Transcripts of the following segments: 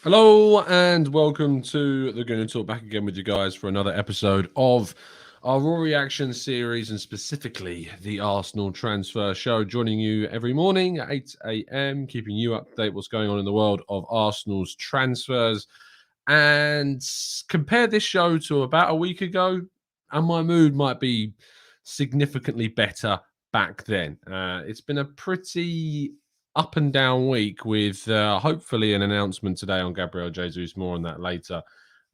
Hello and welcome to the Gooner Talk, back again with you guys for another episode of our Raw Reaction series, and specifically the Arsenal transfer show. Joining you every morning at 8 a.m, keeping you up to date what's going on in the world of Arsenal's transfers. And compare this show to about a week ago, and my mood might be significantly better back then. It's been a pretty up and down week with hopefully an announcement today on Gabriel Jesus. More on that later.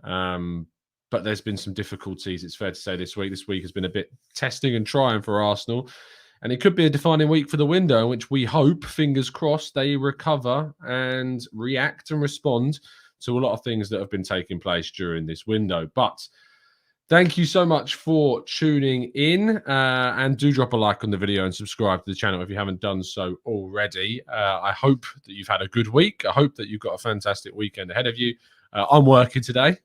But there's been some difficulties, it's fair to say, this week. This week has been a bit testing and trying for Arsenal. And it could be a defining week for the window in which we hope, fingers crossed, they recover and react and respond to a lot of things that have been taking place during this window. But thank you so much for tuning in, and do drop a like on the video and subscribe to the channel if you haven't done so already. I hope that you've had a good week. I hope that you've got a fantastic weekend ahead of you. I'm working today,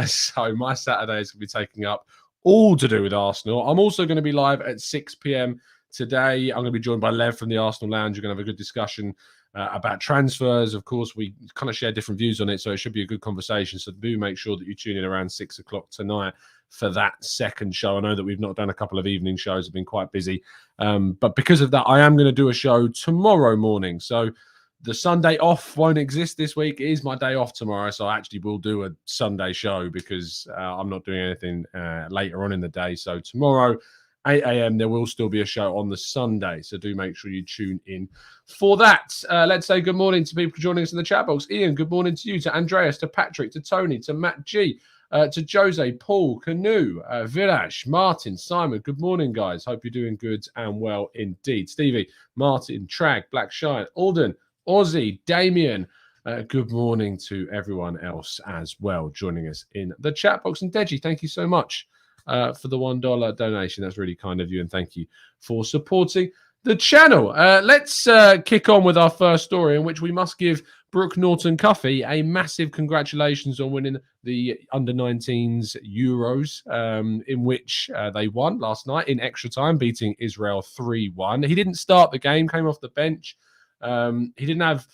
so my Saturday is going to be taking up all to do with Arsenal. I'm also going to be live at 6 p.m. today. I'm going to be joined by Lev from the Arsenal Lounge. We're going to have a good discussion about transfers. Of course, we kind of share different views on it, so it should be a good conversation. So do make sure that you tune in around 6 o'clock tonight for that second show. I know that we've not done a couple of evening shows, have been quite busy. But because of that, I am going to do a show tomorrow morning. So the Sunday off won't exist this week. It is my day off tomorrow. So I actually will do a Sunday show because I'm not doing anything later on in the day. So tomorrow, 8 a.m, there will still be a show on the Sunday. So do make sure you tune in for that. Let's say good morning to people joining us in the chat box. Ian, good morning to you, to Andreas, to Patrick, to Tony, to Matt G, to Jose, Paul, Canoe, Village, Martin, Simon. Good morning, guys. Hope you're doing good and well indeed. Stevie, Martin, Trag, Black Shine, Alden, Aussie, Damien. Good morning to everyone else as well joining us in the chat box. And Deji, thank you so much for the $1 donation. That's really kind of you, and thank you for supporting the channel. Let's kick on with our first story, in which we must give Brooke Norton-Cuffy a massive congratulations on winning the under-19s Euros, in which they won last night in extra time, beating Israel 3-1. He didn't start the game, came off the bench. He didn't have...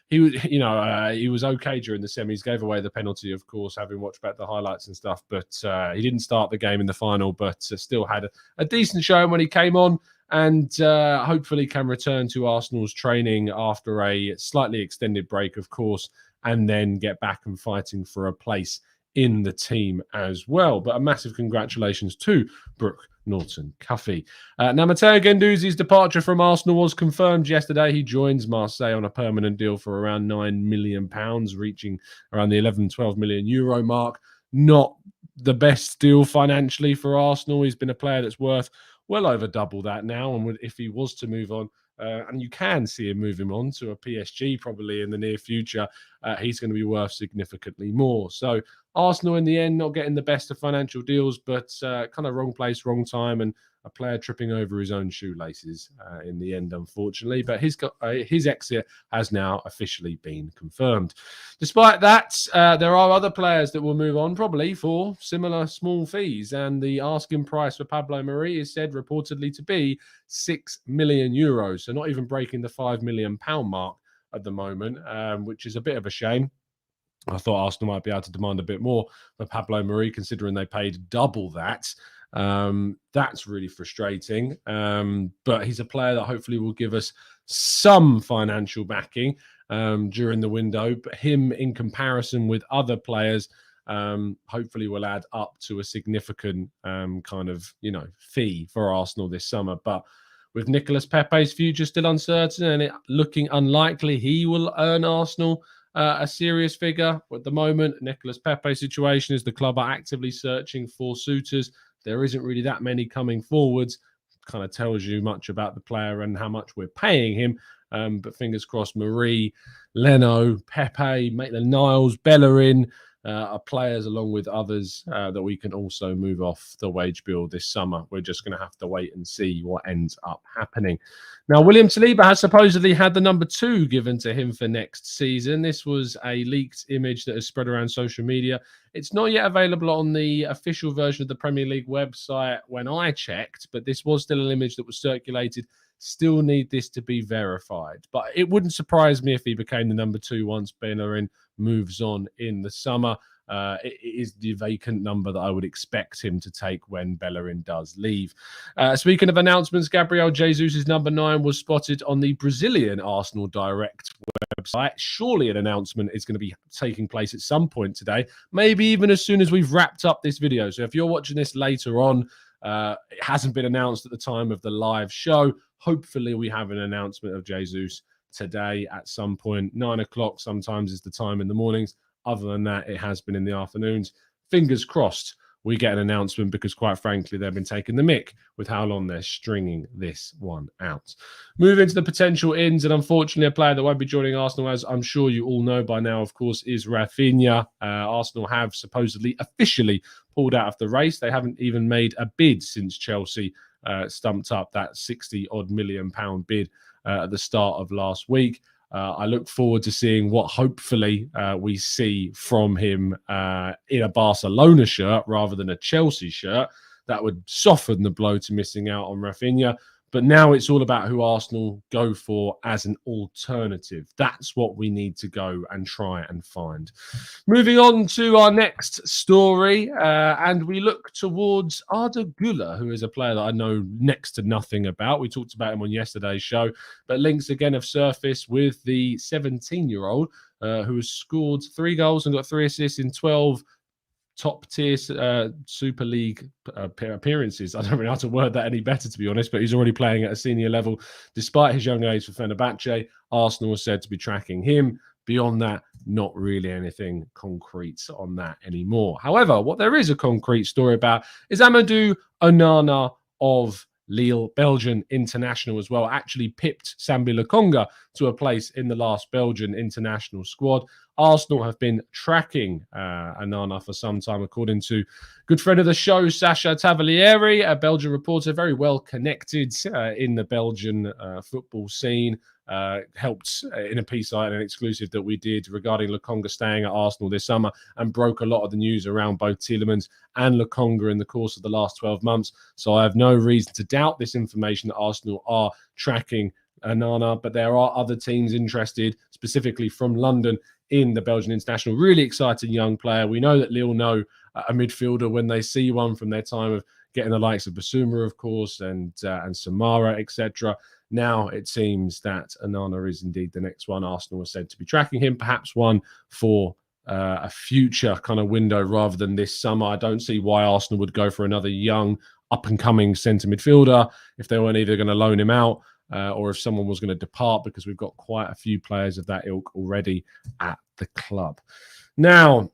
He was okay during the semis, gave away the penalty, of course, having watched back the highlights and stuff, but he didn't start the game in the final, but still had a decent showing when he came on, and hopefully can return to Arsenal's training after a slightly extended break, of course, and then get back and fighting for a place in the team as well. But a massive congratulations to Brooke Norton-Cuffy. Now, Matteo Guendouzi's departure from Arsenal was confirmed yesterday. He joins Marseille on a permanent deal for around £9 million, reaching around the 11-12 million euro mark. Not the best deal financially for Arsenal. He's been a player that's worth well over double that now, and if he was to move on, and you can see him moving on to a PSG probably in the near future, he's going to be worth significantly more. So Arsenal in the end not getting the best of financial deals, but kind of wrong place, wrong time, and a player tripping over his own shoelaces in the end, unfortunately. But his exit has now officially been confirmed. Despite that, there are other players that will move on, probably for similar small fees. And the asking price for Pablo Mari is said reportedly to be €6 million. So not even breaking the £5 million mark at the moment, which is a bit of a shame. I thought Arsenal might be able to demand a bit more for Pablo Mari, considering they paid double that. That's really frustrating. But he's a player that hopefully will give us some financial backing during the window. But him, in comparison with other players, hopefully will add up to a significant kind of, fee for Arsenal this summer. But with Nicolas Pepe's future still uncertain and it looking unlikely he will earn Arsenal a serious figure at the moment, Nicolas Pepe's situation is the club are actively searching for suitors. There isn't really that many coming forwards. Kind of tells you much about the player and how much we're paying him. But fingers crossed, Marie, Leno, Pepe, Maitland-Niles, Bellerin are players, along with others, that we can also move off the wage bill this summer. We're just going to have to wait and see what ends up happening. Now, William Saliba has supposedly had the number 2 given to him for next season. This was a leaked image that has spread around social media. It's not yet available on the official version of the Premier League website when I checked, but this was still an image that was circulated Still need this to be verified. But it wouldn't surprise me if he became the number 2 once Bellerin moves on in the summer. It is the vacant number that I would expect him to take when Bellerin does leave. Speaking of announcements, Gabriel Jesus' number 9 was spotted on the Brazilian Arsenal Direct website. Surely an announcement is going to be taking place at some point today, maybe even as soon as we've wrapped up this video. So if you're watching this later on, it hasn't been announced at the time of the live show. Hopefully we have an announcement of Jesus today at some point. 9 o'clock sometimes is the time in the mornings. Other than that, it has been in the afternoons. Fingers crossed we get an announcement, because quite frankly, they've been taking the mick with how long they're stringing this one out. Moving to the potential ins, and unfortunately a player that won't be joining Arsenal, as I'm sure you all know by now, of course, is Raphinha. Arsenal have supposedly officially pulled out of the race. They haven't even made a bid since Chelsea stumped up that £60-odd million bid at the start of last week. I look forward to seeing what hopefully we see from him in a Barcelona shirt rather than a Chelsea shirt. That would soften the blow to missing out on Raphinha. But now it's all about who Arsenal go for as an alternative. That's what we need to go and try and find. Moving on to our next story, and we look towards Arda Guler, who is a player that I know next to nothing about. We talked about him on yesterday's show, but links again have surfaced with the 17-year-old who has scored 3 goals and got 3 assists in 12 top-tier Super League appearances. I don't really know how to word that any better, to be honest, but he's already playing at a senior level. Despite his young age for Fenerbahce, Arsenal was said to be tracking him. Beyond that, not really anything concrete on that anymore. However, what there is a concrete story about is Amadou Onana of Lille, Belgian international as well, actually pipped Sambi Lokonga to a place in the last Belgian international squad. Arsenal have been tracking Onana for some time, according to good friend of the show, Sacha Tavolieri, a Belgian reporter, very well connected in the Belgian football scene. Helped in a piece and an exclusive that we did regarding Lokonga staying at Arsenal this summer, and broke a lot of the news around both Tielemans and Lokonga in the course of the last 12 months. So I have no reason to doubt this information that Arsenal are tracking Onana, but there are other teams interested, specifically from London, in the Belgian international. Really exciting young player. We know that Lille know a midfielder when they see one, from their time of getting the likes of Basuma, of course, and Samara, etc. Now it seems that Onana is indeed the next one. Arsenal was said to be tracking him, perhaps one for a future kind of window rather than this summer. I don't see why Arsenal would go for another young, up-and-coming centre midfielder if they weren't either going to loan him out or if someone was going to depart, because we've got quite a few players of that ilk already at the club. Now,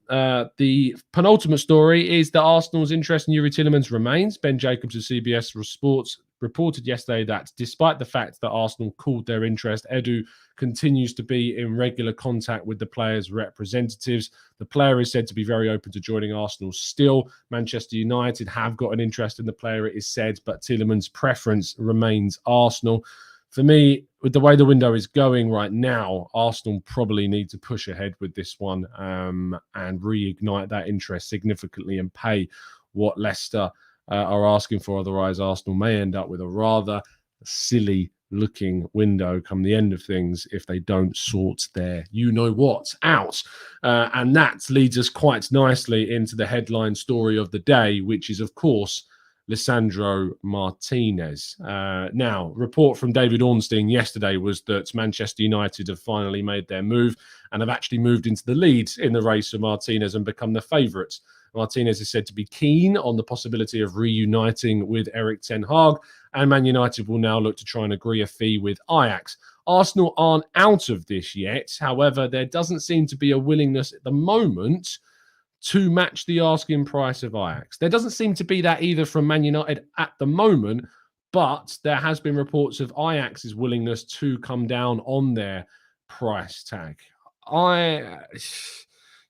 the penultimate story is that Arsenal's interest in Youri Tielemans remains. Ben Jacobs of CBS Sports reported yesterday that despite the fact that Arsenal called their interest, Edu continues to be in regular contact with the player's representatives. The player is said to be very open to joining Arsenal still. Manchester United have got an interest in the player, it is said, but Tielemans' preference remains Arsenal. For me, with the way the window is going right now, Arsenal probably need to push ahead with this one and reignite that interest significantly and pay what Leicester are asking for. Otherwise, Arsenal may end up with a rather silly-looking window come the end of things if they don't sort their you-know-what out. And that leads us quite nicely into the headline story of the day, which is, of course, Lisandro Martinez. Now, report from David Ornstein yesterday was that Manchester United have finally made their move and have actually moved into the lead in the race for Martinez and become the favourites. Martinez is said to be keen on the possibility of reuniting with Erik ten Hag, and Man United will now look to try and agree a fee with Ajax. Arsenal aren't out of this yet. However, there doesn't seem to be a willingness at the moment to match the asking price of Ajax. There doesn't seem to be that either from Man United at the moment, but there has been reports of Ajax's willingness to come down on their price tag.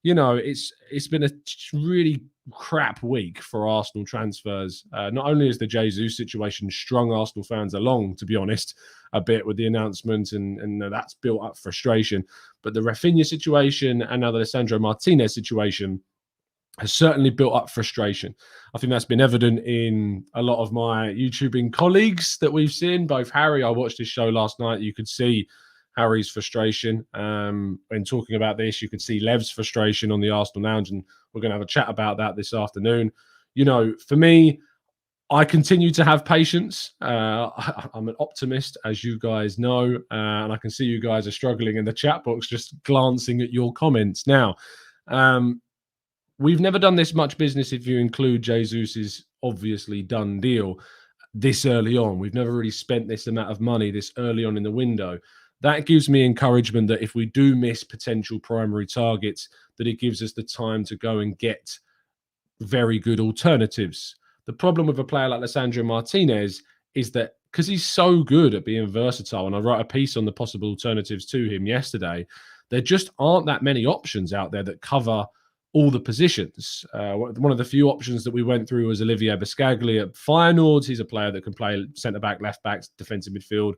It's been a really crap week for Arsenal transfers. Not only has the Jesus situation strung Arsenal fans along, to be honest, a bit with the announcement, and that's built up frustration, but the Raphinha situation and now the Lisandro Martinez situation has certainly built up frustration. I think that's been evident in a lot of my YouTubing colleagues that we've seen. Both Harry, I watched his show last night. You could see Harry's frustration when talking about this. You could see Lev's frustration on the Arsenal Lounge, and we're going to have a chat about that this afternoon. You know, for me, I continue to have patience. I'm an optimist, as you guys know, and I can see you guys are struggling in the chat box just glancing at your comments. Now, we've never done this much business if you include Jesus' obviously done deal this early on. We've never really spent this amount of money this early on in the window. That gives me encouragement that if we do miss potential primary targets, that it gives us the time to go and get very good alternatives. The problem with a player like Lisandro Martinez is that because he's so good at being versatile, and I wrote a piece on the possible alternatives to him yesterday, there just aren't that many options out there that cover all the positions. One of the few options that we went through was Olivier Biscaglia at Feyenoord. He's a player that can play centre-back, left-back, defensive midfield,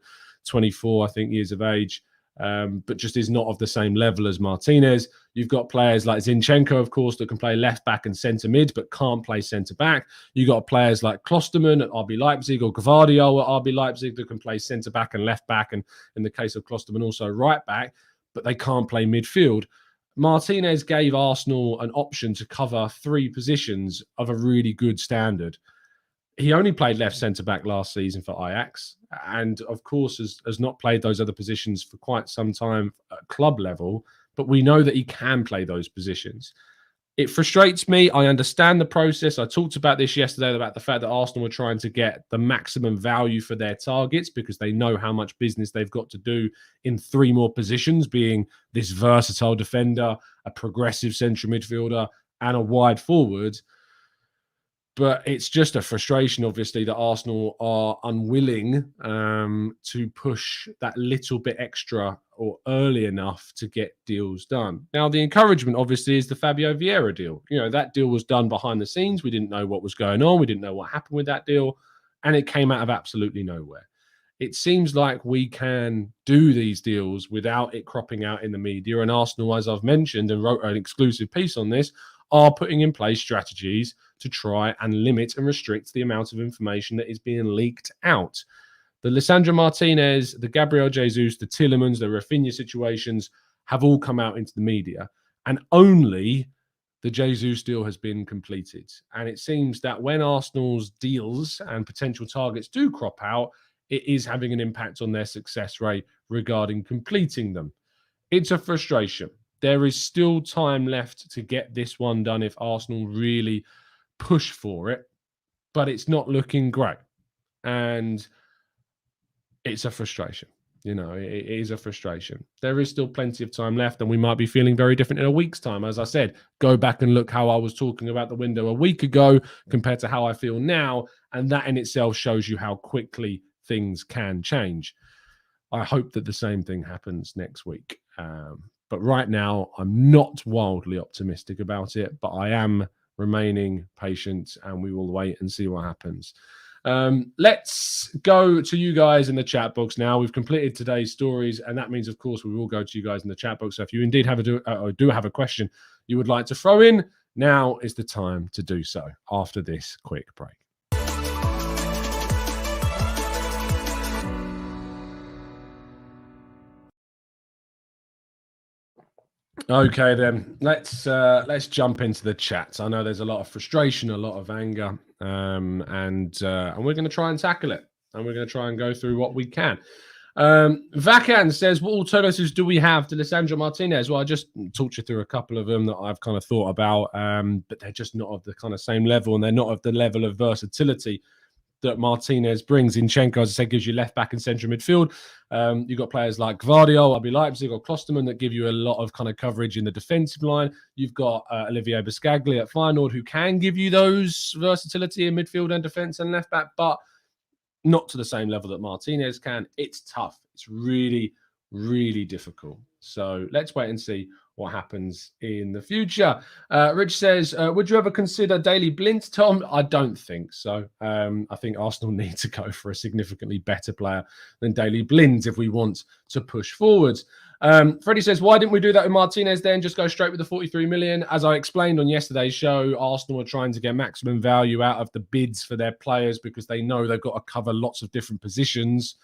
24, I think, years of age, but just is not of the same level as Martinez. You've got players like Zinchenko, of course, that can play left-back and centre-mid, but can't play centre-back. You've got players like Klosterman at RB Leipzig or Gvardiol at RB Leipzig that can play centre-back and left-back, and in the case of Klosterman, also right-back, but they can't play midfield. Martinez gave Arsenal an option to cover three positions of a really good standard. He only played left centre-back last season for Ajax, and of course has not played those other positions for quite some time at club level, but we know that he can play those positions. It frustrates me. I understand the process. I talked about this yesterday, about the fact that Arsenal were trying to get the maximum value for their targets because they know how much business they've got to do in three more positions, being this versatile defender, a progressive central midfielder, and a wide forward. But it's just a frustration, obviously, that Arsenal are unwilling to push that little bit extra or early enough to get deals done. Now, the encouragement, obviously, is the Fabio Vieira deal. You know, that deal was done behind the scenes. We didn't know what was going on. We didn't know what happened with that deal. And it came out of absolutely nowhere. It seems like we can do these deals without it cropping out in the media. And Arsenal, as I've mentioned and wrote an exclusive piece on this, are putting in place strategies to try and limit and restrict the amount of information that is being leaked out. The Lisandro Martinez, the Gabriel Jesus, the Tielemans, the Raphinha situations have all come out into the media, and only the Jesus deal has been completed. And it seems that when Arsenal's deals and potential targets do crop out, it is having an impact on their success rate regarding completing them. It's a frustration. There is still time left to get this one done if Arsenal really push for it, but it's not looking great. And it's a frustration. You know, it is a frustration. There is still plenty of time left, and we might be feeling very different in a week's time. As I said, go back and look how I was talking about the window a week ago compared to how I feel now, and that in itself shows you how quickly things can change. I hope that the same thing happens next week. But right now, I'm not wildly optimistic about it, but I am remaining patient, and we will wait and see what happens. Let's go to you guys in the chat box now. We've completed today's stories, and that means, of course, we will go to you guys in the chat box. So if you indeed do have a question you would like to throw in, now is the time to do so after this quick break. Okay, then let's jump into the chat. I know there's a lot of frustration, a lot of anger, and we're going to try and tackle it, and we're going to try and go through what we can. Vacan says, what alternatives do we have to Lisandro Martinez? Well, I just talked you through a couple of them that I've kind of thought about, but they're just not of the kind of same level, and they're not of the level of versatility that Martinez brings. Zinchenko, as I said, gives you left back and central midfield. You've got players like Gvardiol, RB Leipzig, or Klosterman that give you a lot of kind of coverage in the defensive line. You've got Olivier Biscaglia at Feyenoord, who can give you those versatility in midfield and defense and left back, but not to the same level that Martinez can. It's tough. It's really, really difficult. So let's wait and see what happens in the future. Rich says, would you ever consider Daley Blind, Tom? I don't think so. I think Arsenal need to go for a significantly better player than Daley Blind if we want to push forwards. Freddie says, why didn't we do that with Martinez then? Just go straight with the 43 million. As I explained on yesterday's show, Arsenal are trying to get maximum value out of the bids for their players because they know they've got to cover lots of different positions.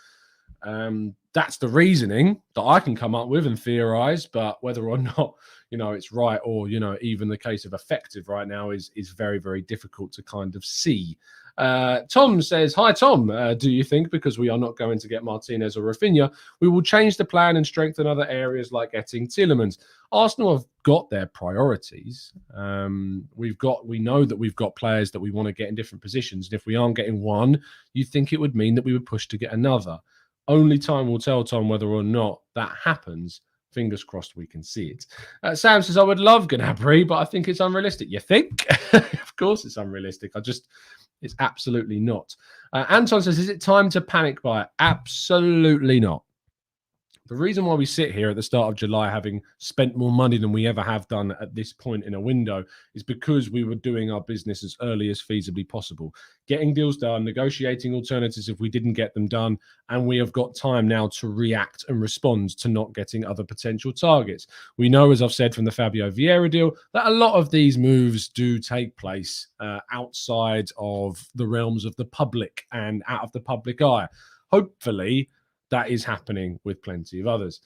That's the reasoning that I can come up with and theorize, but whether or not, it's right or, even the case of effective right now is very, very difficult to kind of see. Tom says, hi, Tom. Do you think because we are not going to get Martinez or Raphinha, we will change the plan and strengthen other areas like getting Tielemans? Arsenal have got their priorities. We know that we've got players that we want to get in different positions. And if we aren't getting one, you think it would mean that we would push to get another. Only time will tell, Tom, whether or not that happens. Fingers crossed we can see it. Sam says, I would love Gnabry, but I think it's unrealistic. You think? Of course it's unrealistic. It's absolutely not. Anton says, is it time to panic buy? Absolutely not. The reason why we sit here at the start of July having spent more money than we ever have done at this point in a window is because we were doing our business as early as feasibly possible, getting deals done, negotiating alternatives if we didn't get them done, and we have got time now to react and respond to not getting other potential targets. We know, as I've said from the Fabio Vieira deal, that a lot of these moves do take place outside of the realms of the public and out of the public eye. Hopefully, that is happening with plenty of others.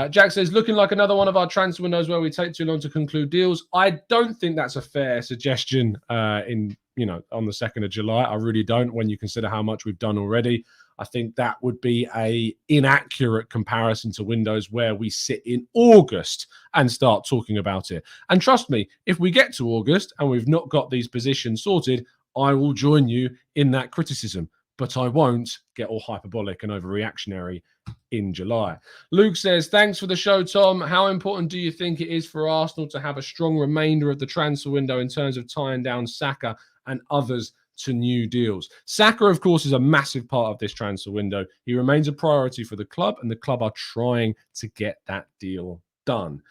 Jack says, looking like another one of our transfer windows where we take too long to conclude deals. I don't think that's a fair suggestion on the 2nd of July. I really don't, when you consider how much we've done already. I think that would be a inaccurate comparison to windows where we sit in August and start talking about it. And trust me, if we get to August and we've not got these positions sorted, I will join you in that criticism. But I won't get all hyperbolic and overreactionary in July. Luke says, thanks for the show, Tom. How important do you think it is for Arsenal to have a strong remainder of the transfer window in terms of tying down Saka and others to new deals? Saka, of course, is a massive part of this transfer window. He remains a priority for the club, and the club are trying to get that deal done.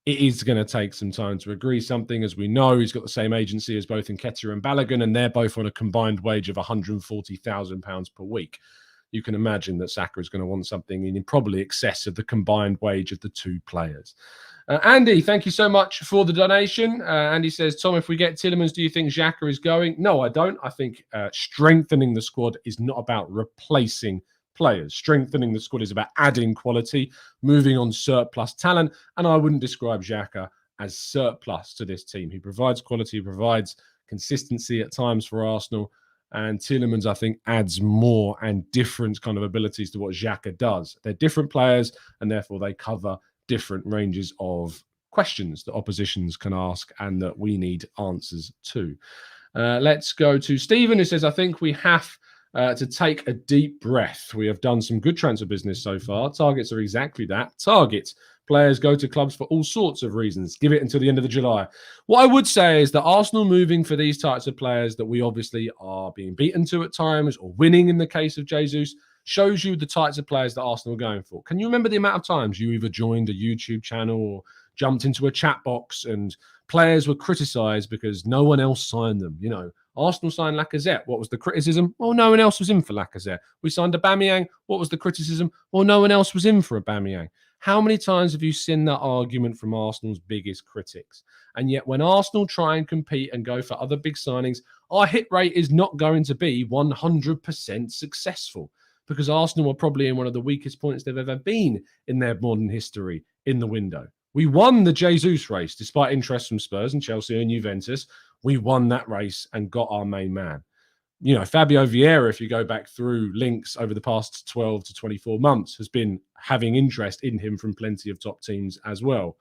It is going to take some time to agree something. As we know, he's got the same agency as both Nketiah and Balogun, and they're both on a combined wage of £140,000 per week. You can imagine that Saka is going to want something in probably excess of the combined wage of the two players. Andy, thank you so much for the donation. Andy says, Tom, if we get Tielemans, do you think Xhaka is going? No, I don't. I think strengthening the squad is not about replacing players. Strengthening the squad is about adding quality, moving on surplus talent, and I wouldn't describe Xhaka as surplus to this team. He provides quality, provides consistency at times for Arsenal, and Tielemans, I think, adds more and different kind of abilities to what Xhaka does. They're different players, and therefore they cover different ranges of questions that oppositions can ask and that we need answers to. Let's go to Stephen, who says, I think we have to take a deep breath. We have done some good transfer business so far. Targets are exactly that. Targets. Players go to clubs for all sorts of reasons. Give it until the end of the July. What I would say is that Arsenal moving for these types of players that we obviously are being beaten to at times, or winning in the case of G.Jesus, shows you the types of players that Arsenal are going for. Can you remember the amount of times you either joined a YouTube channel or jumped into a chat box and players were criticised because no one else signed them? Arsenal signed Lacazette. What was the criticism? Well, no one else was in for Lacazette. We signed Aubameyang. What was the criticism? Well, no one else was in for Aubameyang. How many times have you seen that argument from Arsenal's biggest critics? And yet when Arsenal try and compete and go for other big signings, our hit rate is not going to be 100% successful, because Arsenal are probably in one of the weakest points they've ever been in their modern history in the window. We won the Jesus race despite interest from Spurs and Chelsea and Juventus. We won that race and got our main man. Fabio Vieira, if you go back through links over the past 12 to 24 months, has been having interest in him from plenty of top teams as well.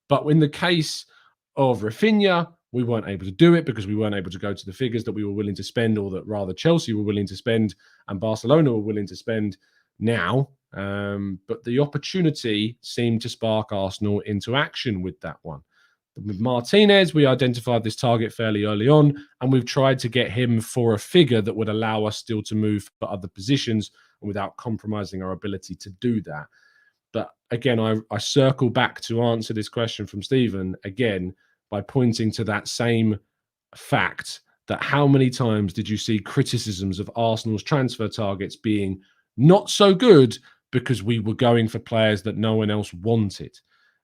But in the case of Raphinha, we weren't able to do it because we weren't able to go to the figures that we were willing to spend, or that rather Chelsea were willing to spend and Barcelona were willing to spend now. But the opportunity seemed to spark Arsenal into action with that one. With Martinez, we identified this target fairly early on, and we've tried to get him for a figure that would allow us still to move for other positions and without compromising our ability to do that. But again, I circle back to answer this question from Stephen again by pointing to that same fact, that how many times did you see criticisms of Arsenal's transfer targets being not so good because we were going for players that no one else wanted.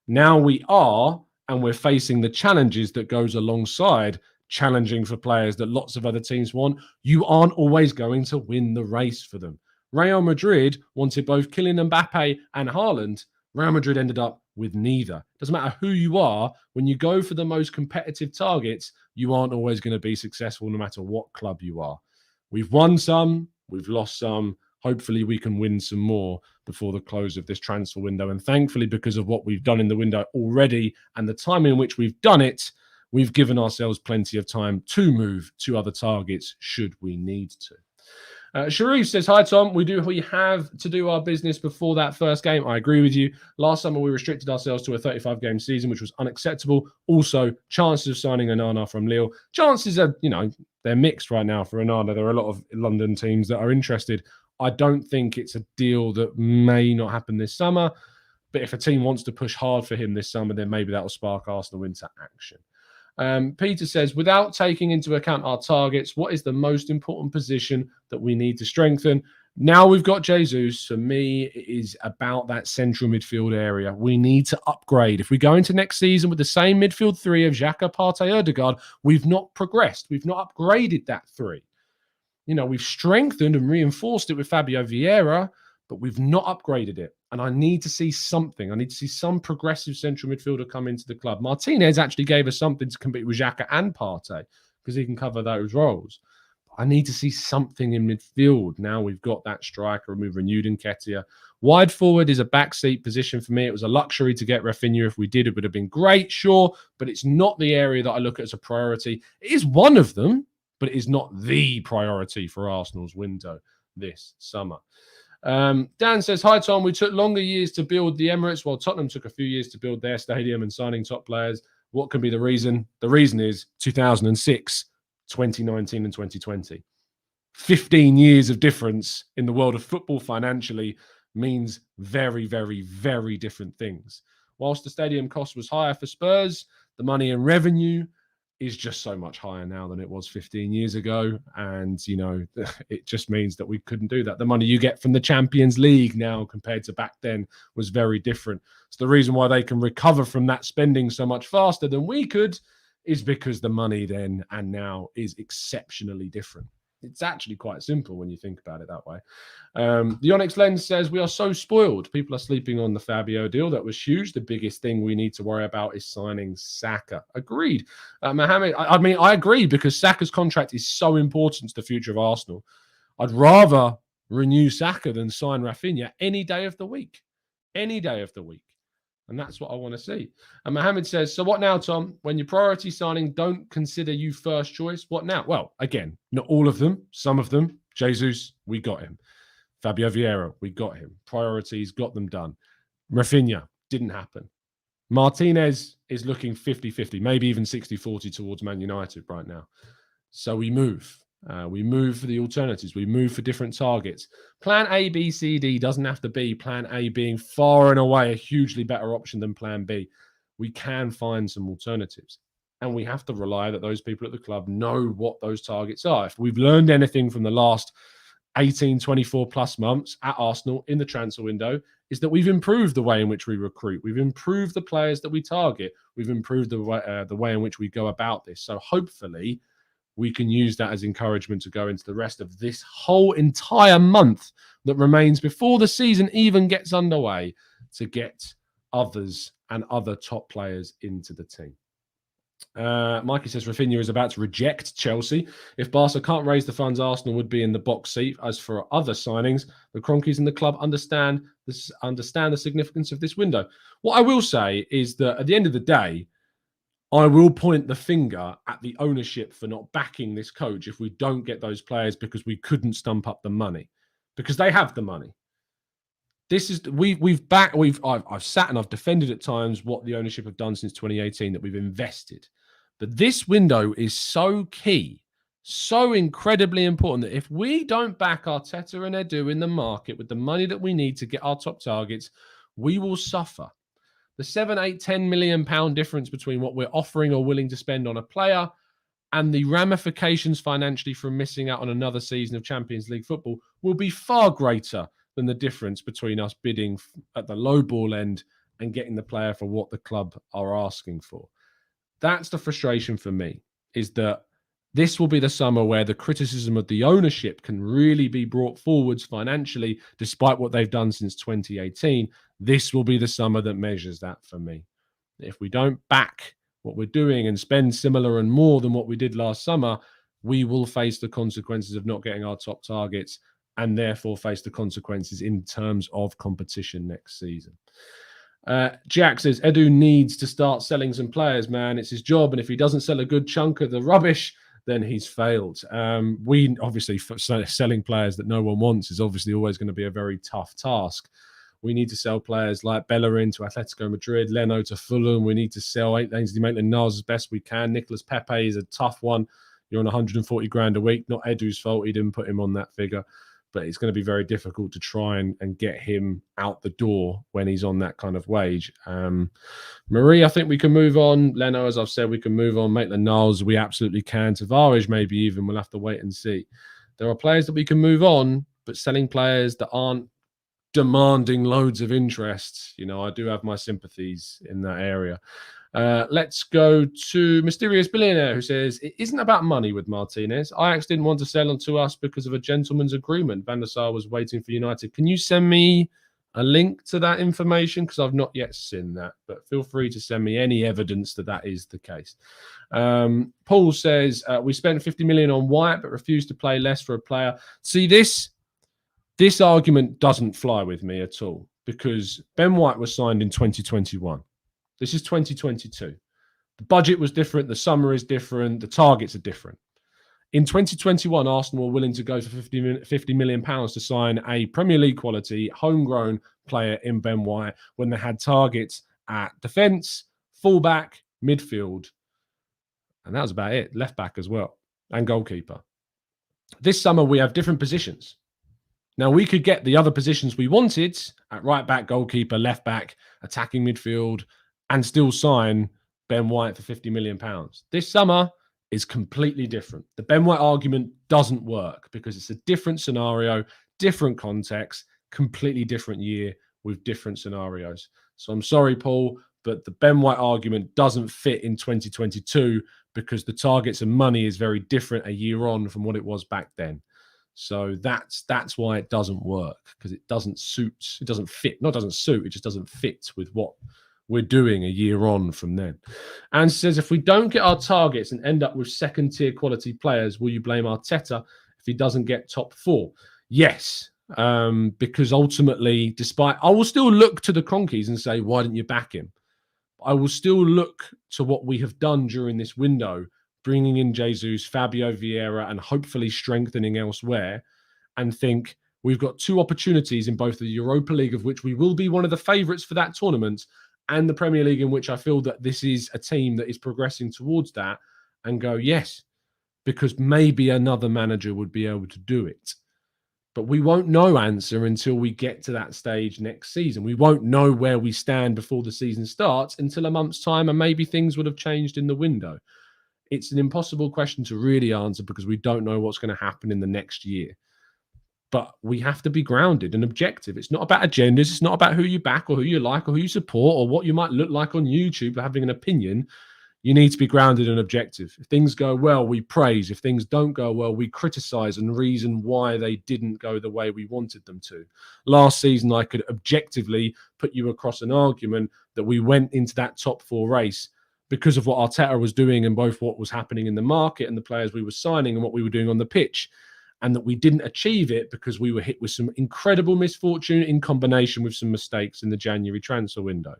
Now we are, and we're facing the challenges that goes alongside challenging for players that lots of other teams want. You aren't always going to win the race for them. Real Madrid wanted both Kylian Mbappe and Haaland. Real Madrid ended up with neither. Doesn't matter who you are, when you go for the most competitive targets, you aren't always going to be successful no matter what club you are. We've won some, we've lost some. Hopefully we can win some more before the close of this transfer window. And thankfully, because of what we've done in the window already and the time in which we've done it, we've given ourselves plenty of time to move to other targets should we need to. Sharif says, hi, Tom. We have to do our business before that first game. I agree with you. Last summer, we restricted ourselves to a 35-game season, which was unacceptable. Also, chances of signing Onana from Lille. Chances are, they're mixed right now for Onana. There are a lot of London teams that are interested. I don't think it's a deal that may not happen this summer. But if a team wants to push hard for him this summer, then maybe that will spark Arsenal into action. Peter says, without taking into account our targets, what is the most important position that we need to strengthen? Now we've got Jesus. For me, it is about that central midfield area. We need to upgrade. If we go into next season with the same midfield three of Xhaka, Partey, Odegaard, we've not progressed. We've not upgraded that three. We've strengthened and reinforced it with Fabio Vieira, but we've not upgraded it. And I need to see something. I need to see some progressive central midfielder come into the club. Martinez actually gave us something to compete with Xhaka and Partey because he can cover those roles. I need to see something in midfield. Now we've got that striker. We've renewed Nketiah. Wide forward is a backseat position for me. It was a luxury to get Raphinha. If we did, it would have been great, sure. But it's not the area that I look at as a priority. It is one of them, but it is not the priority for Arsenal's window this summer. Dan says, hi, Tom. We took longer years to build the Emirates, while Tottenham took a few years to build their stadium and signing top players. What can be the reason? The reason is 2006, 2019 and 2020. 15 years of difference in the world of football financially means very, very, very different things. Whilst the stadium cost was higher for Spurs, the money and revenue is just so much higher now than it was 15 years ago. And, it just means that we couldn't do that. The money you get from the Champions League now compared to back then was very different. So the reason why they can recover from that spending so much faster than we could is because the money then and now is exceptionally different. It's actually quite simple when you think about it that way. The Onyx Lens says, we are so spoiled. People are sleeping on the Fabio deal. That was huge. The biggest thing we need to worry about is signing Saka. Agreed. Mohammed, I agree, because Saka's contract is so important to the future of Arsenal. I'd rather renew Saka than sign Raphinha any day of the week. Any day of the week. And that's what I want to see. And Mohammed says, so what now, Tom? When your priority signing don't consider you first choice, what now? Well, again, not all of them. Some of them. Jesus, we got him. Fabio Vieira, we got him. Priorities, got them done. Raphinha, didn't happen. Martinez is looking 50-50, maybe even 60-40 towards Man United right now. So we move. We move for the alternatives. We move for different targets. Plan A, B, C, D doesn't have to be plan A being far and away a hugely better option than plan B. We can find some alternatives. And we have to rely that those people at the club know what those targets are. If we've learned anything from the last 18, 24 plus months at Arsenal in the transfer window, is that we've improved the way in which we recruit. We've improved the players that we target. We've improved the way in which we go about this. So hopefully we can use that as encouragement to go into the rest of this whole entire month that remains before the season even gets underway to get others and other top players into the team. Mikey says Raphinha is about to reject Chelsea. If Barca can't raise the funds, Arsenal would be in the box seat. As for other signings, the Cronkies in the club understand the significance of this window. What I will say is that at the end of the day, I will point the finger at the ownership for not backing this coach if we don't get those players because we couldn't stump up the money, because they have the money. This is I've sat and I've defended at times what the ownership have done since 2018, that we've invested. But this window is so key, so incredibly important, that if we don't back Arteta and Edu in the market with the money that we need to get our top targets, we will suffer. The 7, 8, 10 million pound difference between what we're offering or willing to spend on a player and the ramifications financially from missing out on another season of Champions League football will be far greater than the difference between us bidding at the low ball end and getting the player for what the club are asking for. That's the frustration for me, is that this will be the summer where the criticism of the ownership can really be brought forwards financially, despite what they've done since 2018. This will be the summer that measures that for me. If we don't back what we're doing and spend similar and more than what we did last summer, we will face the consequences of not getting our top targets and therefore face the consequences in terms of competition next season. Jack says, Edu needs to start selling some players, man. It's his job. And if he doesn't sell a good chunk of the rubbish, then he's failed. We obviously, selling players that no one wants is obviously always going to be a very tough task. We need to sell players like Bellerin to Atletico Madrid, Leno to Fulham. We need to sell Ainsley Maitland-Niles as best we can. Nicolas Pepe is a tough one. You're on 140 grand a week. Not Edu's fault. He didn't put him on that figure. But it's going to be very difficult to try and get him out the door when he's on that kind of wage. Marie, I think we can move on. Leno, as I've said, we can move on. Maitland-Niles, we absolutely can. Tavares, maybe even. We'll have to wait and see. There are players that we can move on, but selling players that aren't demanding loads of interest, I do have my sympathies in that area. Let's go to Mysterious Billionaire, who says, it isn't about money with Martinez. Ajax didn't want to sell on to us because of a gentleman's agreement. Van der Sar was waiting for United. Can you send me a link to that information? Because I've not yet seen that, but feel free to send me any evidence that that is the case. Paul says, we spent 50 million on White, but refused to pay less for a player. See, this argument doesn't fly with me at all, because Ben White was signed in 2021. This is 2022. The budget was different. The summer is different. The targets are different. In 2021, Arsenal were willing to go for £50 million to sign a Premier League quality, homegrown player in Ben White when they had targets at defence, fullback, midfield. And that was about it. Left back as well, and goalkeeper. This summer, we have different positions. Now, we could get the other positions we wanted at right back, goalkeeper, left back, attacking midfield, and still sign Ben White for £50 million. This summer is completely different. The Ben White argument doesn't work because it's a different scenario, different context, completely different year with different scenarios. So I'm sorry, Paul, but the Ben White argument doesn't fit in 2022 because the targets and money is very different a year on from what it was back then. So that's why it doesn't work, because it doesn't fit. Not doesn't suit, it just doesn't fit with what we're doing a year on from then. And says, if we don't get our targets and end up with second-tier quality players, will you blame Arteta if he doesn't get top four? Yes, because ultimately, I will still look to the Cronkies and say, why didn't you back him? I will still look to what we have done during this window, bringing in Jesus, Fabio Vieira, and hopefully strengthening elsewhere, and think we've got two opportunities in both the Europa League, of which we will be one of the favourites for that tournament, and the Premier League, in which I feel that this is a team that is progressing towards that, and go, yes, because maybe another manager would be able to do it. But we won't know answer until we get to that stage next season. We won't know where we stand before the season starts until a month's time, and maybe things would have changed in the window. It's an impossible question to really answer because we don't know what's going to happen in the next year. But we have to be grounded and objective. It's not about agendas. It's not about who you back or who you like or who you support or what you might look like on YouTube or having an opinion. You need to be grounded and objective. If things go well, we praise. If things don't go well, we criticize and reason why they didn't go the way we wanted them to. Last season, I could objectively put you across an argument that we went into that top four race because of what Arteta was doing and both what was happening in the market and the players we were signing and what we were doing on the pitch. And that we didn't achieve it because we were hit with some incredible misfortune in combination with some mistakes in the January transfer window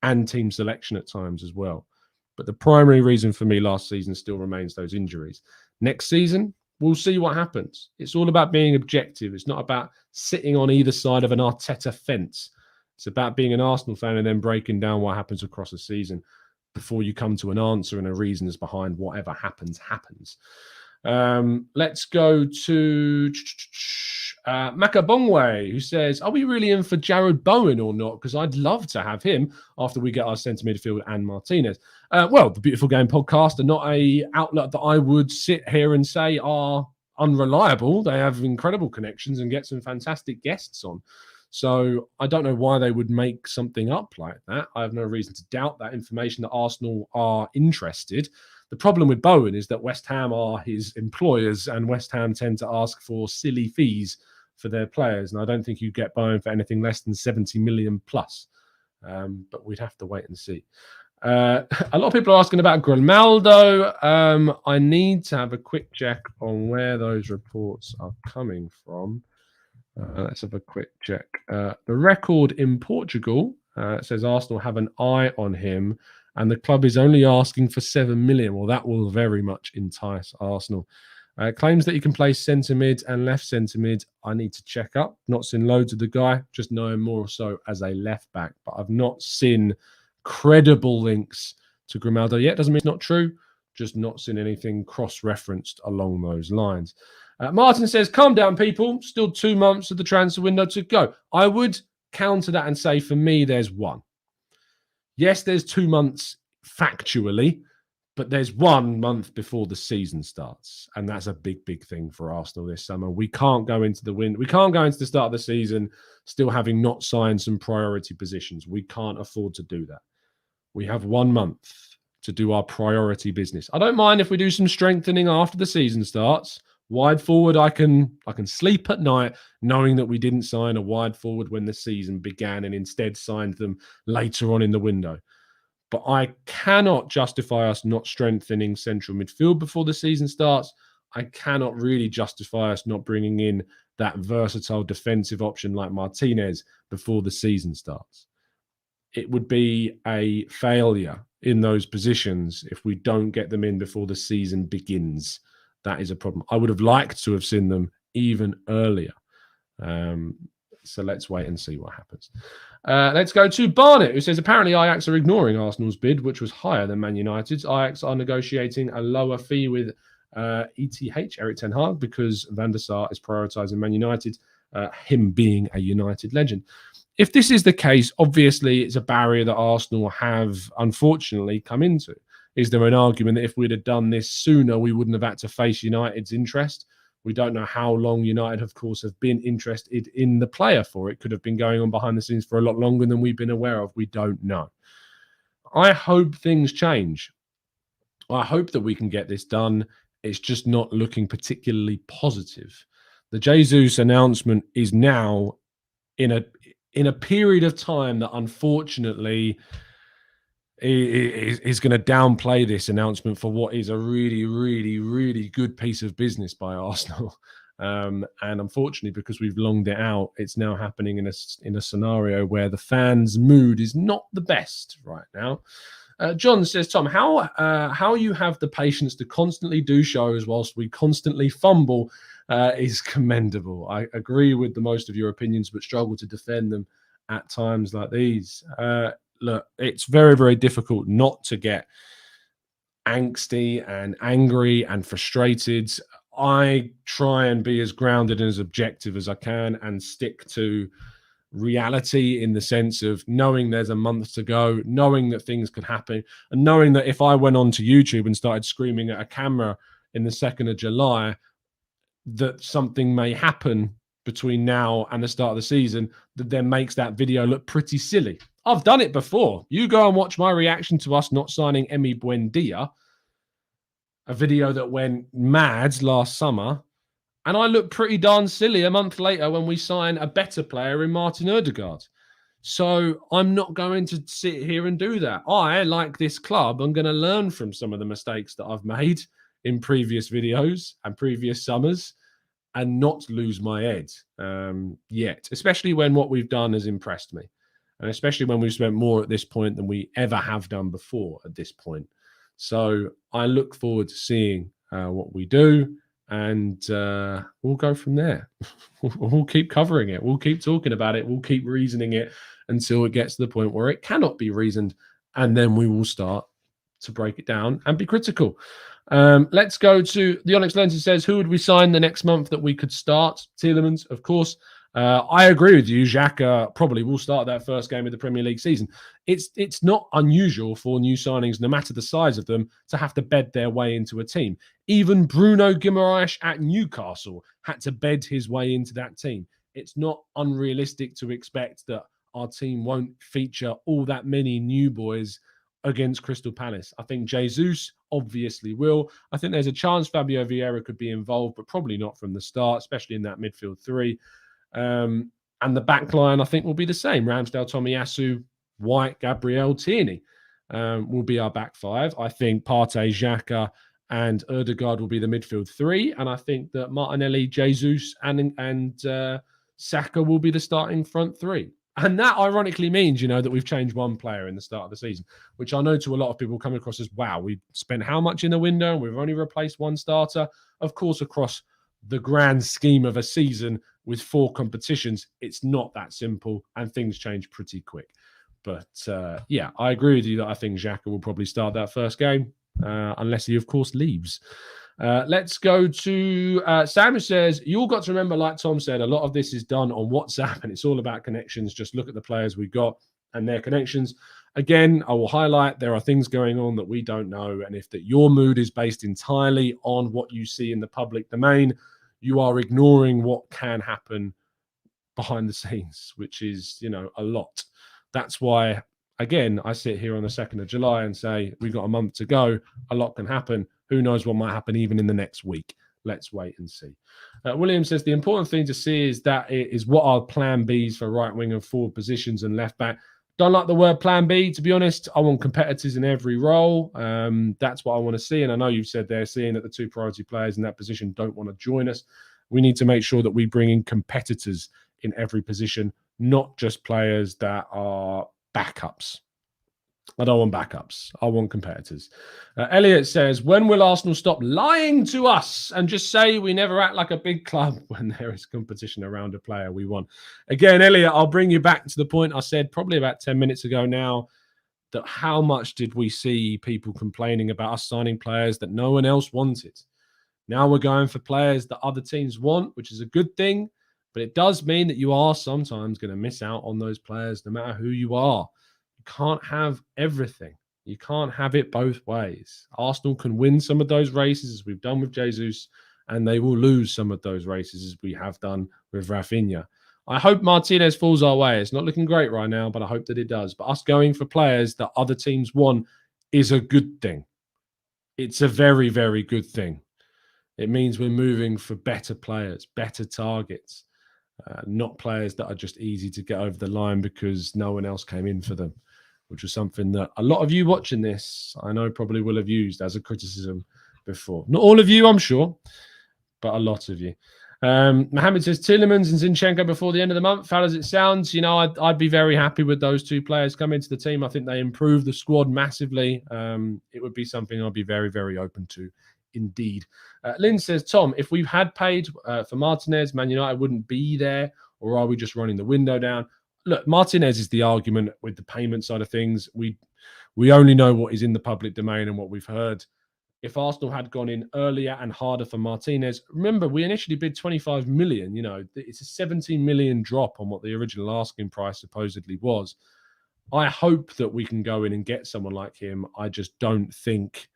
and team selection at times as well. But the primary reason for me last season still remains those injuries. Next season, we'll see what happens. It's all about being objective. It's not about sitting on either side of an Arteta fence. It's about being an Arsenal fan and then breaking down what happens across the season before you come to an answer and a reasons behind whatever happens. Let's go to Makabongwe, who says, are we really in for Jared Bowen or not? Because I'd love to have him after we get our centre midfield and Martinez. Well, the Beautiful Game podcast are not a outlet that I would sit here and say are unreliable. They have incredible connections and get some fantastic guests on. So I don't know why they would make something up like that. I have no reason to doubt that information, that Arsenal are interested. The problem with Bowen is that West Ham are his employers, and West Ham tend to ask for silly fees for their players. And I don't think you get Bowen for anything less than 70 million plus. But we'd have to wait and see. A lot of people are asking about Grimaldo. I need to have a quick check on where those reports are coming from. Let's have a quick check. The record in Portugal says Arsenal have an eye on him, and the club is only asking for 7 million. Well, that will very much entice Arsenal. Claims that he can play centre mid and left centre mid. I need to check up. Not seen loads of the guy, just know him more so as a left back. But I've not seen credible links to Grimaldo yet. Doesn't mean it's not true. Just not seen anything cross-referenced along those lines. Martin says, calm down, people. Still 2 months of the transfer window to go. I would counter that and say, for me, there's one. Yes, there's 2 months factually, but there's 1 month before the season starts. And that's a big, big thing for Arsenal this summer. We can't go into we can't go into the start of the season still having not signed some priority positions. We can't afford to do that. We have 1 month to do our priority business. I don't mind if we do some strengthening after the season starts. Wide forward, I can sleep at night knowing that we didn't sign a wide forward when the season began and instead signed them later on in the window. But I cannot justify us not strengthening central midfield before the season starts. I cannot really justify us not bringing in that versatile defensive option like Martinez before the season starts. It would be a failure in those positions if we don't get them in before the season begins. That is a problem. I would have liked to have seen them even earlier. So let's wait and see what happens. Let's go to Barnett, who says, apparently Ajax are ignoring Arsenal's bid, which was higher than Man United's. Ajax are negotiating a lower fee with ETH, Erik ten Hag, because Van der Sar is prioritising Man United, him being a United legend. If this is the case, obviously it's a barrier that Arsenal have unfortunately come into. Is there an argument that if we'd have done this sooner, we wouldn't have had to face United's interest? We don't know how long United, of course, have been interested in the player for. It could have been going on behind the scenes for a lot longer than we've been aware of. We don't know. I hope things change. I hope that we can get this done. It's just not looking particularly positive. The G.Jesus announcement is now in a period of time that unfortunately is going to downplay this announcement for what is a really, really, really good piece of business by Arsenal. And unfortunately, because we've longed it out, it's now happening in a scenario where the fans' mood is not the best right now. John says, Tom, how you have the patience to constantly do shows whilst we constantly fumble is commendable. I agree with the most of your opinions, but struggle to defend them at times like these. Look, it's very, very difficult not to get angsty and angry and frustrated. I try and be as grounded and as objective as I can and stick to reality in the sense of knowing there's a month to go, knowing that things could happen, and knowing that if I went onto YouTube and started screaming at a camera in the 2nd of July, that something may happen between now and the start of the season that then makes that video look pretty silly. I've done it before. You go and watch my reaction to us not signing Emi Buendia, a video that went mad last summer, and I look pretty darn silly a month later when we sign a better player in Martin Ødegaard. So I'm not going to sit here and do that. I, like this club, I'm going to learn from some of the mistakes that I've made in previous videos and previous summers and not lose my head yet, especially when what we've done has impressed me. And especially when we've spent more at this point than we ever have done before at this point. So I look forward to seeing what we do, and we'll go from there. We'll keep covering it. We'll keep talking about it. We'll keep reasoning it until it gets to the point where it cannot be reasoned, and then we will start to break it down and be critical. Let's go to the Onyx Lenton says, who would we sign the next month that we could start? Tielemans, of course. I agree with you. Xhaka probably will start that first game of the Premier League season. It's not unusual for new signings, no matter the size of them, to have to bed their way into a team. Even Bruno Guimaraes at Newcastle had to bed his way into that team. It's not unrealistic to expect that our team won't feature all that many new boys against Crystal Palace. I think Jesus obviously will. I think there's a chance Fabio Vieira could be involved, but probably not from the start, especially in that midfield three. And the back line, I think, will be the same. Ramsdale, Tomiyasu, White, Gabriel, Tierney will be our back five. I think Partey, Xhaka, and Ødegaard will be the midfield three. And I think that Martinelli, Jesus, and Saka will be the starting front three. And that ironically means, that we've changed one player in the start of the season, which I know to a lot of people come across as, wow, we spent how much in the window and we've only replaced one starter. Of course, across the grand scheme of a season with 4 competitions, it's not that simple and things change pretty quick. But yeah, I agree with you that I think Xhaka will probably start that first game, unless he, of course, leaves. Let's go to Sam, who says, you all got to remember, like Tom said, a lot of this is done on WhatsApp and it's all about connections. Just look at the players we got and their connections. Again, I will highlight there are things going on that we don't know. And if that your mood is based entirely on what you see in the public domain, you are ignoring what can happen behind the scenes, which is, a lot. That's why, again, I sit here on the 2nd of July and say, we've got a month to go. A lot can happen. Who knows what might happen even in the next week? Let's wait and see. William says, the important thing to see is that it is what our plan Bs for right wing and forward positions and left back. Don't like the word plan B, to be honest. I want competitors in every role. That's what I want to see. And I know you've said there, seeing that the 2 priority players in that position don't want to join us. We need to make sure that we bring in competitors in every position, not just players that are backups. I don't want backups. I want competitors. Elliot says, when will Arsenal stop lying to us and just say we never act like a big club when there is competition around a player we want? Again, Elliot, I'll bring you back to the point I said probably about 10 minutes ago now, that how much did we see people complaining about us signing players that no one else wanted? Now we're going for players that other teams want, which is a good thing, but it does mean that you are sometimes going to miss out on those players no matter who you are. Can't have everything. You can't have it both ways. Arsenal can win some of those races as we've done with Jesus, and they will lose some of those races as we have done with Raphinha. I hope Martinez falls our way. It's not looking great right now, but I hope that it does. But us going for players that other teams want is a good thing. It's a very, very good thing. It means we're moving for better players, better targets, not players that are just easy to get over the line because no one else came in for them, which was something that a lot of you watching this, I know, probably will have used as a criticism before. Not all of you, I'm sure, but a lot of you. Mohammed says, Tielemans and Zinchenko before the end of the month. How does it sound? I'd be very happy with those 2 players coming to the team. I think they improve the squad massively. It would be something I'd be very, very open to indeed. Lynn says, Tom, if we've had paid for Martinez, Man United wouldn't be there, or are we just running the window down? Look, Martinez is the argument with the payment side of things. We only know what is in the public domain and what we've heard. If Arsenal had gone in earlier and harder for Martinez, remember, we initially bid 25 million. It's a 17 million drop on what the original asking price supposedly was. I hope that we can go in and get someone like him. I just don't think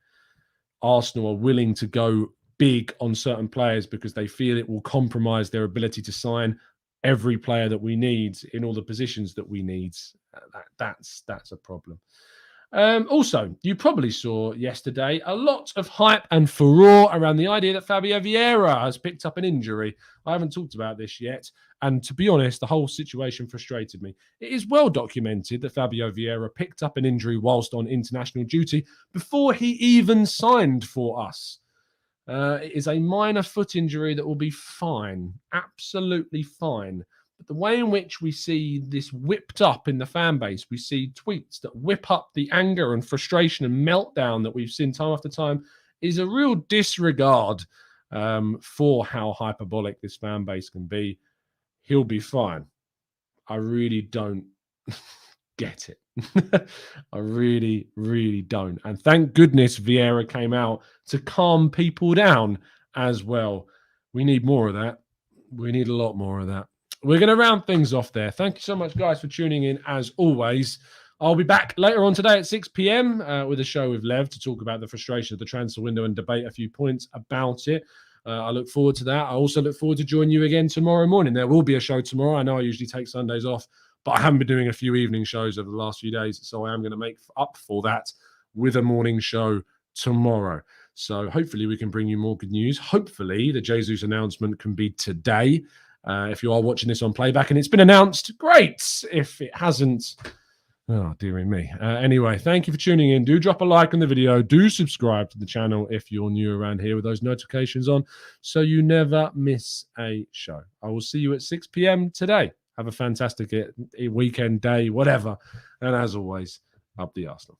Arsenal are willing to go big on certain players because they feel it will compromise their ability to sign every player that we need in all the positions that we need. That's a problem. Also, you probably saw yesterday a lot of hype and furore around the idea that Fabio Vieira has picked up an injury. I haven't talked about this yet, and to be honest, the whole situation frustrated me. It is well documented that Fabio Vieira picked up an injury whilst on international duty before he even signed for us. It is a minor foot injury that will be fine, absolutely fine. But the way in which we see this whipped up in the fan base, we see tweets that whip up the anger and frustration and meltdown that we've seen time after time, is a real disregard for how hyperbolic this fan base can be. He'll be fine. I really don't get it. I really, really don't. And thank goodness Vieira came out to calm people down as well. We need more of that. We need a lot more of that. we're going to round things off there. Thank you so much, guys, for tuning in, as always. I'll be back later on today at 6 p.m. With a show with Lev to talk about the frustration of the transfer window and debate a few points about it. I look forward to that. I also look forward to joining you again tomorrow morning. There will be a show tomorrow. I know I usually take Sundays off, but I haven't been doing a few evening shows over the last few days, so I am going to make up for that with a morning show tomorrow. So hopefully we can bring you more good news. Hopefully the Jesus announcement can be today. If you are watching this on playback and it's been announced, great. If it hasn't, oh, dearie me. Anyway, thank you for tuning in. Do drop a like on the video. Do subscribe to the channel if you're new around here with those notifications on so you never miss a show. I will see you at 6 p.m. today. Have a fantastic weekend, day, whatever. And as always, up the Arsenal.